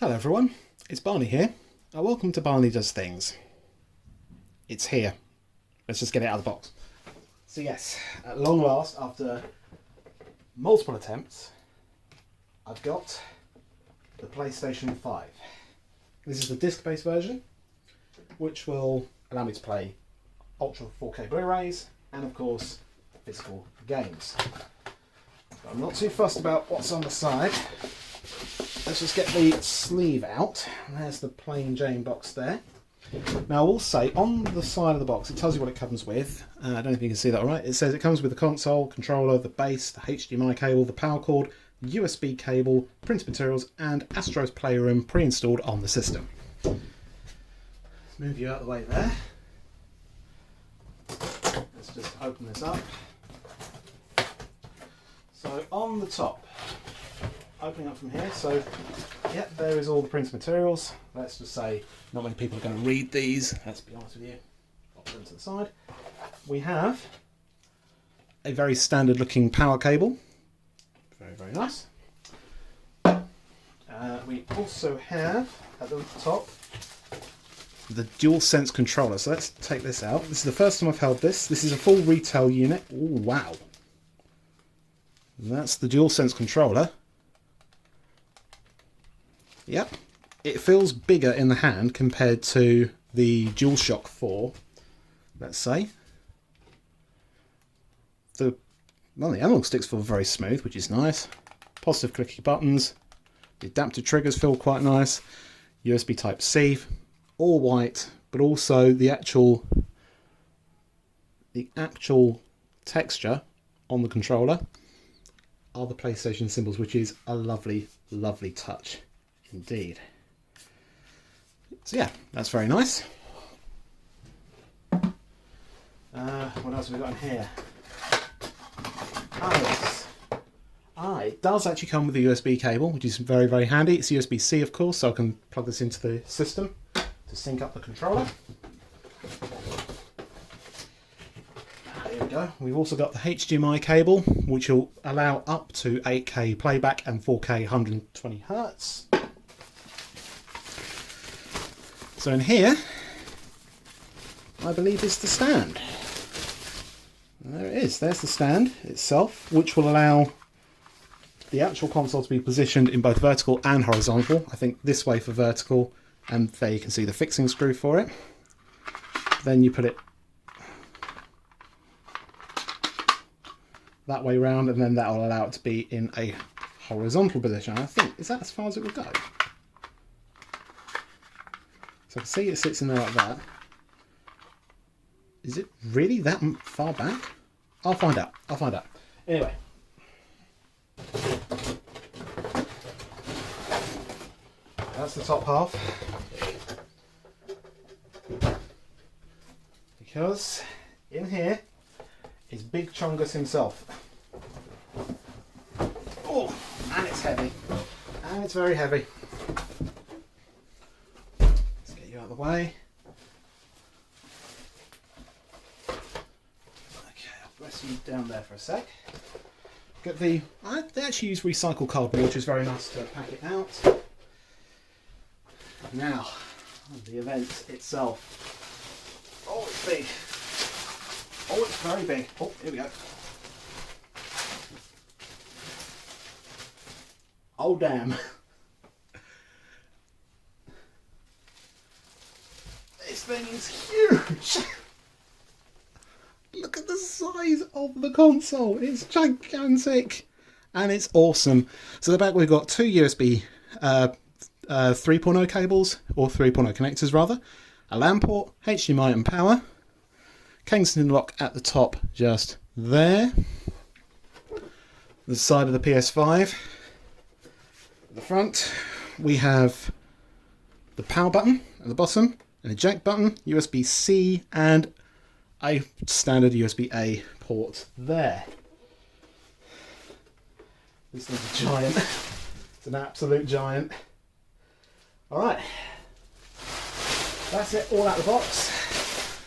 Hello everyone, it's Barney here. Welcome to Barney Does Things. It's here. Let's just get it out of the box. So yes, at long last, after multiple attempts, I've got the PlayStation 5. This is the disc-based version, which will allow me to play Ultra 4K Blu-rays and of course physical games. But I'm not too fussed about what's on the side. Let's just get the sleeve out. There's the plain Jane box there. Now I will say, on the side of the box, it tells you what it comes with. I don't know if you can see that alright. It says it comes with the console, controller, the base, the HDMI cable, the power cord, USB cable, printed materials, and Astro's Playroom pre-installed on the system. Let's move you out of the way there. Let's just open this up. So on the top, opening up from here, so yep, there is all the printed materials. Let's just say not many people are going to read these, let's be honest with you. Pop them to the side. We have a very standard looking power cable. Very, very nice. We also have at the top the DualSense controller. So let's take this out. This is the first time I've held this. This is a full retail unit. Oh wow. That's the DualSense controller. Yep, it feels bigger in the hand compared to the DualShock 4, let's say. The analog sticks feel very smooth, which is nice. Positive clicky buttons. The adaptive triggers feel quite nice. USB Type-C, all white, but also the actual texture on the controller are the PlayStation symbols, which is a lovely, lovely touch. Indeed. So yeah, that's very nice. What else have we got in here? Yes. It does actually come with a USB cable, which is very, very handy. It's USB-C, of course, so I can plug this into the system to sync up the controller. There we go. We've also got the HDMI cable, which will allow up to 8K playback and 4K 120Hz. So in here, I believe is the stand. And there it is, there's the stand itself, which will allow the actual console to be positioned in both vertical and horizontal. I think this way for vertical, and there you can see the fixing screw for it. Then you put it that way round, and then that will allow it to be in a horizontal position. I think, is that as far as it will go? So I can see it sits in there like that. Is it really that far back? I'll find out. I'll find out. Anyway. That's the top half. Because in here is Big Chungus himself. Oh, and it's heavy. And it's very heavy. Out of the way. Okay, I'll press you down there for a sec. Get they actually use recycled cardboard, which is very nice to pack it out. Now, the event itself. Oh, it's big. Oh, it's very big. Oh, here we go. Oh, damn. This thing is huge! Look at the size of the console, it's gigantic and it's awesome. So the back we've got two USB 3.0 cables, or 3.0 connectors rather, a LAN port, HDMI and power, Kingston lock at the top just there, the side of the PS5. At the front we have the power button at the bottom, an eject button, USB-C, and a standard USB-A port there. This thing's a giant. It's an absolute giant. Alright. That's it, all out of the box.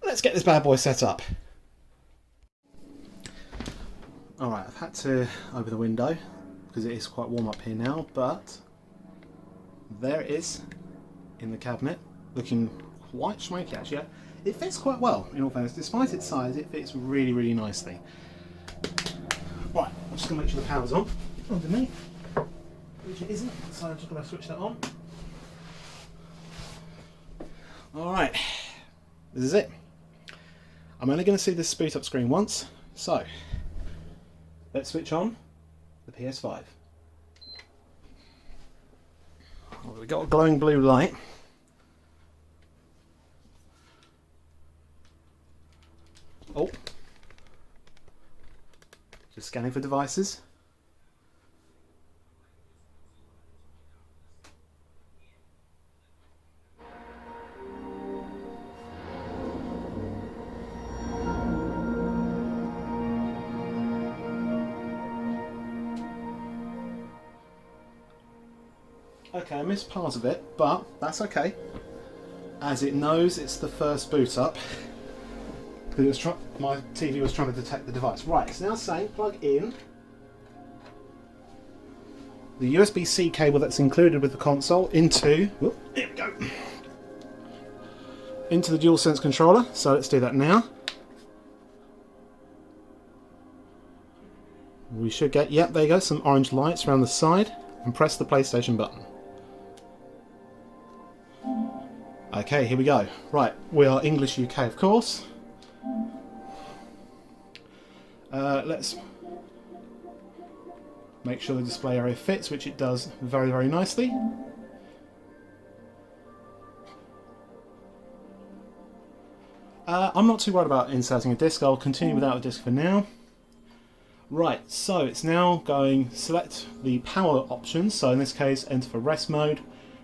Let's get this bad boy set up. Alright, I've had to open the window because it is quite warm up here now, but there it is in the cabinet, looking quite swanky actually. It fits quite well, in all fairness. Despite its size, it fits really, really nicely. Right, I'm just going to make sure the power's on underneath, which it isn't, so I'm just going to switch that on. Alright, this is it. I'm only going to see this boot up screen once, so let's switch on the PS5. Well, we've got a glowing blue light. Oh, just scanning for devices. Okay, I missed part of it, but that's okay, as it knows it's the first boot up. Because my TV was trying to detect the device. Right, it's now saying plug in the USB-C cable that's included with the console into, whoop, here we go, into the DualSense controller. So let's do that now. We should get, yep, there you go, some orange lights around the side, and press the PlayStation button. Okay, here we go. Right, we are English UK, of course. Let's make sure the display area fits, which it does very, very nicely. I'm not too worried about inserting a disc. I'll continue without a disc for now. Right, so it's now going, select the power options. So in this case, enter for rest mode,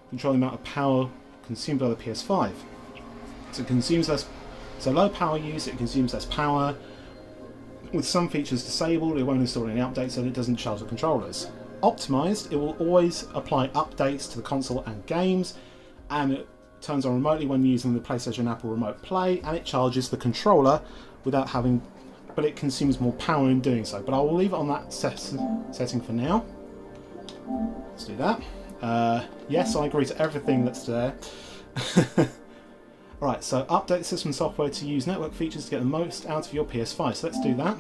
control the amount of power consumed by the PS5. So it consumes less, so low power use, it consumes less power. With some features disabled, it won't install any updates so that it doesn't charge the controllers. Optimized, it will always apply updates to the console and games, and it turns on remotely when using the PlayStation Apple Remote Play, and it charges the controller without having, but it consumes more power in doing so. But I will leave it on that setting for now. Let's do that. Yes, I agree to everything that's there. Right, so update system software to use network features to get the most out of your PS5. So let's do that.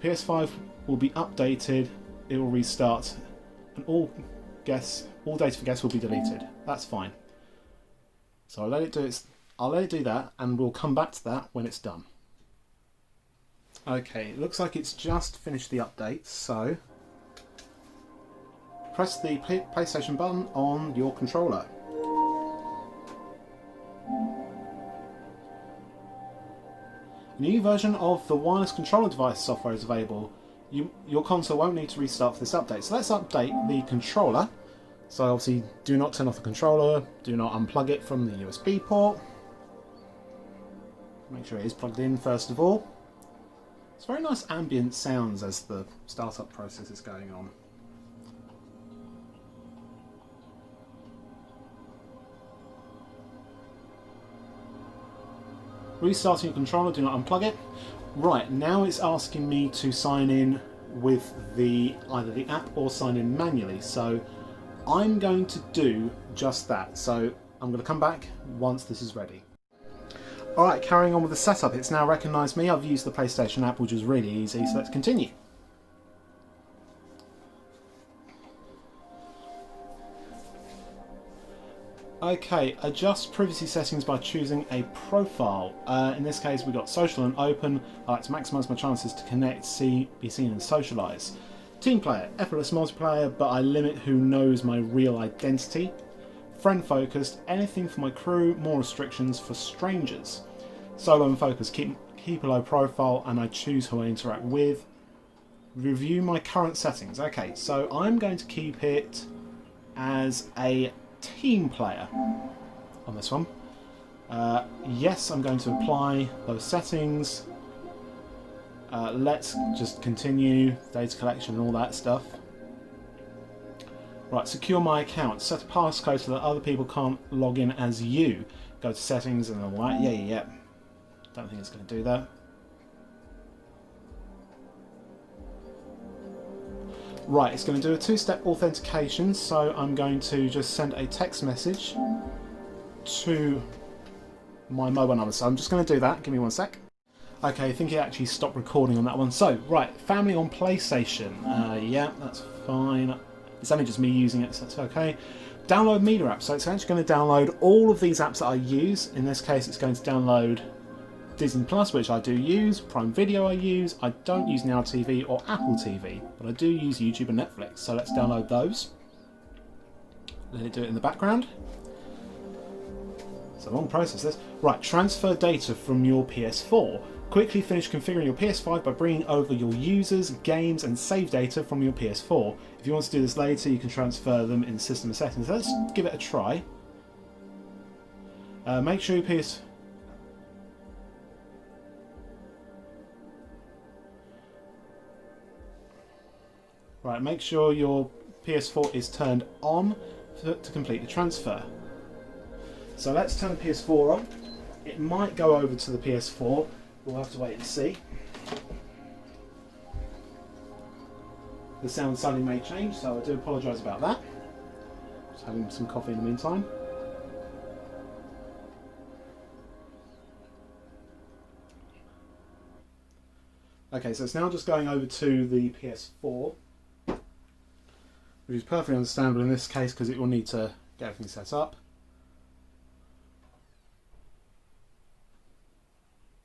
PS5 will be updated, it will restart, and all data for guests will be deleted. That's fine. So I'll let it do that, and we'll come back to that when it's done. Okay, it looks like it's just finished the update, so press the PlayStation button on your controller. A new version of the wireless controller device software is available. Your console won't need to restart for this update. So let's update the controller. So obviously do not turn off the controller, do not unplug it from the USB port. Make sure it is plugged in first of all. It's very nice ambient sounds as the startup process is going on. Restarting your controller, do not unplug it. Right, now it's asking me to sign in with either the app or sign in manually. So I'm going to do just that. So I'm going to come back once this is ready. Alright, carrying on with the setup. It's now recognised me. I've used the PlayStation app, which is really easy. So let's continue. Okay, adjust privacy settings by choosing a profile. In this case, we've got social and open. I like to maximise my chances to connect, be seen and socialise. Team player, effortless multiplayer, but I limit who knows my real identity. Friend focused, anything for my crew, more restrictions for strangers. Solo and focused, keep a low profile, and I choose who I interact with. Review my current settings. Okay, so I'm going to keep it as a team player on this one. Yes, I'm going to apply those settings. Let's just continue data collection and all that stuff. Right, secure my account. Set a passcode so that other people can't log in as you. Go to settings and all that. Yeah. Don't think it's going to do that. Right, it's going to do a two-step authentication, so I'm going to just send a text message to my mobile number. So I'm just going to do that. Give me 1 sec. Okay, I think it actually stopped recording on that one. So, right, family on PlayStation. Yeah, that's fine. It's only just me using it, so that's okay. Download media apps. So it's actually going to download all of these apps that I use. In this case, it's going to download Disney Plus, which I do use, Prime Video I use, I don't use Now TV or Apple TV, but I do use YouTube and Netflix, so let's download those. Let it do it in the background. It's a long process this. Right, transfer data from your PS4. Quickly finish configuring your PS5 by bringing over your users, games and save data from your PS4. If you want to do this later, you can transfer them in system settings. Let's give it a try. Make sure your PS... Right, make sure your PS4 is turned on to complete the transfer. So let's turn the PS4 on. It might go over to the PS4. We'll have to wait and see. The sound suddenly may change, so I do apologise about that. Just having some coffee in the meantime. Okay, so it's now just going over to the PS4. Which is perfectly understandable in this case because it will need to get everything set up.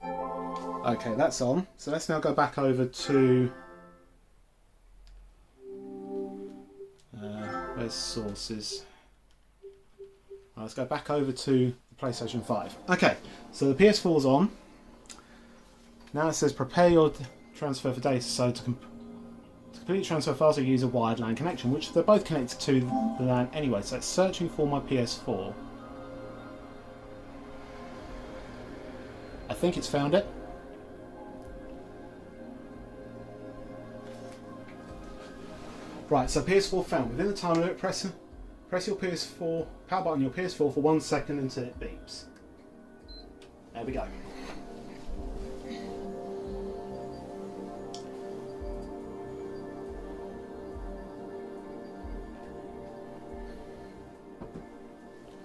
Okay, that's on. So let's now go back over to... where's sources? Right, let's go back over to the PlayStation 5. Okay, so the PS4's on. Now it says prepare your transfer for data. So to complete transfer faster, use a wired LAN connection, which they're both connected to the LAN anyway. So it's searching for my PS4. I think it's found it. Right, so PS4 found. Within the time limit, press your PS4 power button on your PS4 for 1 second until it beeps. There we go.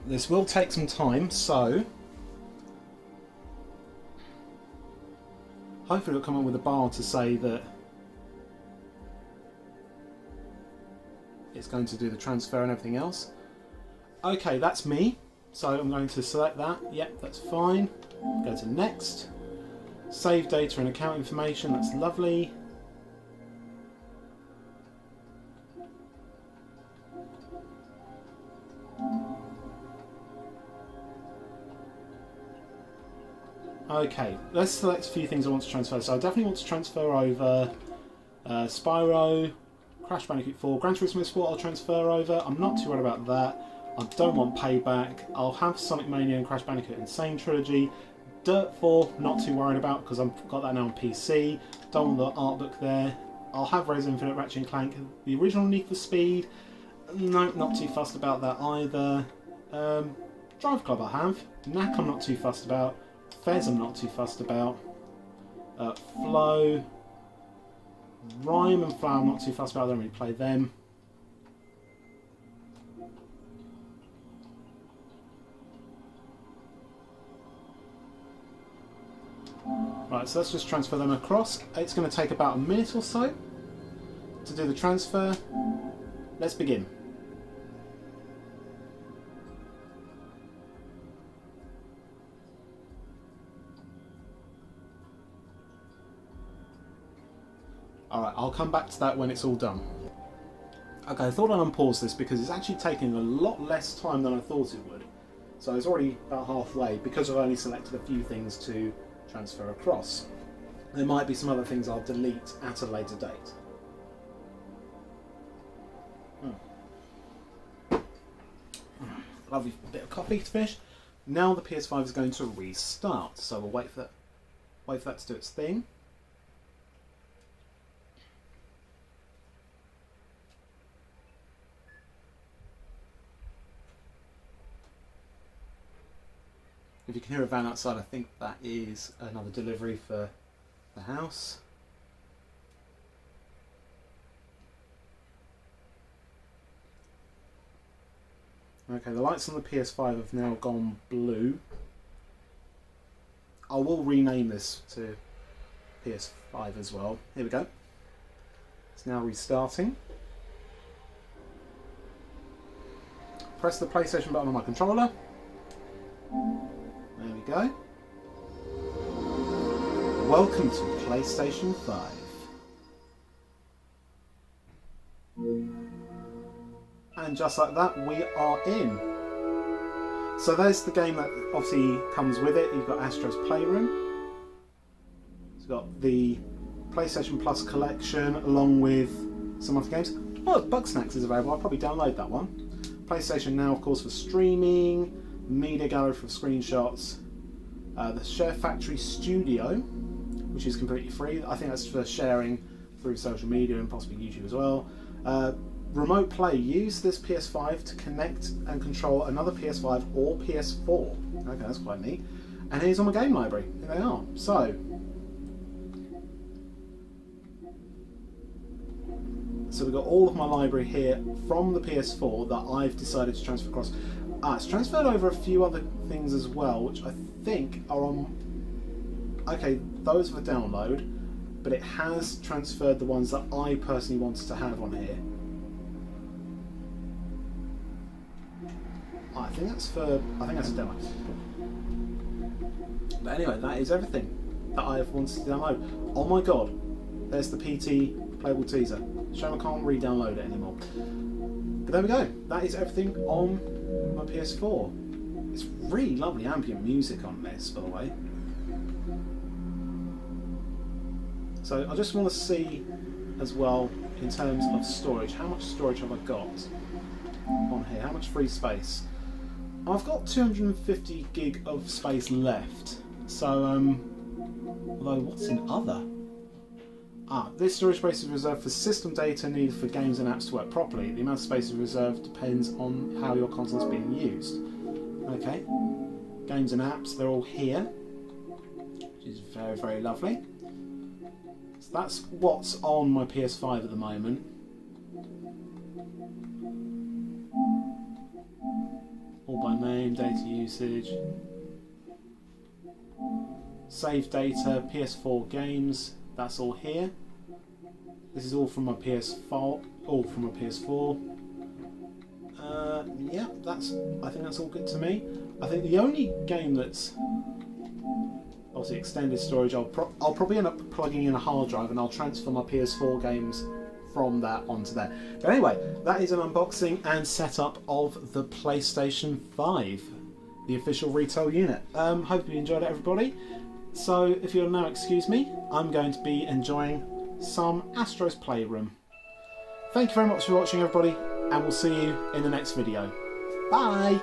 This will take some time, so hopefully it'll come up with a bar to say that it's going to do the transfer and everything else. Okay, that's me, so I'm going to select that. Yep, that's fine. Go to next. Save data and account information, that's lovely. Okay, let's select a few things I want to transfer. So I definitely want to transfer over Spyro, Crash Bandicoot 4, Gran Turismo Sport I'll transfer over. I'm not too worried about that. I don't want Payback. I'll have Sonic Mania and Crash Bandicoot Insane Trilogy. Dirt 4, not too worried about because I've got that now on PC. Don't want the art book there. I'll have Resident Infinite Ratchet and Clank. The original Need for Speed, no, not too fussed about that either. Drive Club I have. Knack I'm not too fussed about. Fez I'm not too fussed about. Flow, Rhyme and Flower I'm not too fussed about, I don't really play them. Right, so let's just transfer them across. It's going to take about a minute or so to do the transfer. Let's begin. Alright, I'll come back to that when it's all done. Okay, I thought I'd unpause this because it's actually taking a lot less time than I thought it would. So it's already about halfway because I've only selected a few things to transfer across. There might be some other things I'll delete at a later date. Lovely bit of coffee to finish. Now the PS5 is going to restart, so we'll wait for that to do its thing. If you can hear a van outside, I think that is another delivery for the house. Okay, the lights on the PS5 have now gone blue. I will rename this to PS5 as well. Here we go. It's now restarting. Press the PlayStation button on my controller. There we go. Welcome to PlayStation 5. And just like that, we are in. So there's the game that obviously comes with it. You've got Astro's Playroom. It's got the PlayStation Plus collection along with some other games. Oh, Bugsnax is available. I'll probably download that one. PlayStation Now, of course, for streaming. Media Gallery for screenshots. The Share Factory Studio, which is completely free. I think that's for sharing through social media and possibly YouTube as well. Remote Play. Use this PS5 to connect and control another PS5 or PS4. Okay, that's quite neat. And here's on my game library. Here they are. So we've got all of my library here from the PS4 that I've decided to transfer across. It's transferred over a few other things as well, which I think are on... Okay, those for download, but it has transferred the ones that I personally wanted to have on here. I think that's a demo. But anyway, that is everything that I've wanted to download. Oh my god, there's the PT playable teaser. Shame I can't re-download it anymore. But there we go. That is everything on my PS4. It's really lovely ambient music on this, by the way. So I just want to see as well, in terms of storage, how much storage have I got on here? How much free space? I've got 250 gig of space left. So, although what's in other? This storage space is reserved for system data needed for games and apps to work properly. The amount of space is reserved depends on how your console is being used. Okay, games and apps, they're all here, which is very, very lovely. So that's what's on my PS5 at the moment. All by name, data usage, save data, PS4 games, that's all here. This is all from my PS4, all from my PS4. Yeah, I think that's all good to me. I think the only game that's obviously extended storage, I'll probably end up plugging in a hard drive and I'll transfer my PS4 games from that onto there. But anyway, that is an unboxing and setup of the PlayStation 5, the official retail unit. Hope you enjoyed it, everybody. So if you'll now excuse me, I'm going to be enjoying some Astro's Playroom. Thank you very much for watching, everybody, and we'll see you in the next video. Bye!